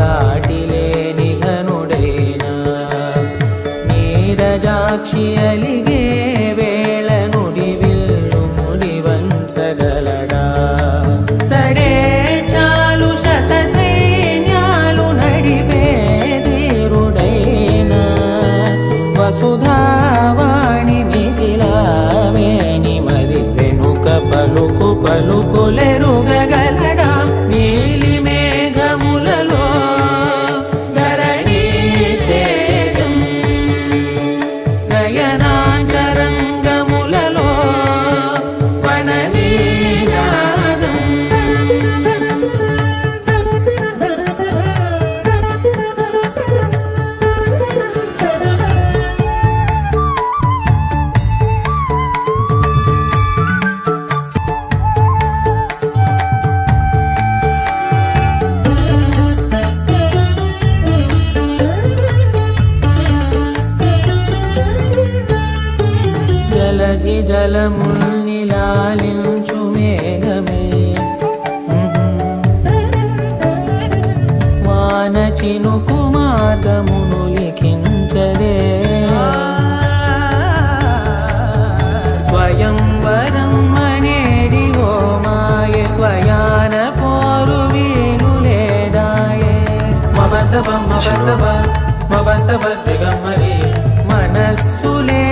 సాటిలేని ఘనుడైనా నీరజాక్షి అలిగే వేళ నుడి విల్లు ముడి వంచగలడా సడే చాలు శత సైన్యాలు నడిపే ధీరుడైనా వసుధావాణి మిథిలావేణి మది వెనుక పలుకు పలుకులెరుగగలడా నీలి మేఘములలో ధరణి తేజం నయనాంతరంగములలో వననీనాదం జలధి జలముల్ని లాలించు మేఘమే వాన చినుకు మాతమును లిఖించరే స్వయంవరం అనేడి ఓ మాయే స్వయాన పోరు వీలు లేదాయే మబద్దబ మబద్దబ మబద్దబ దిగమ్మరి మనస్సులే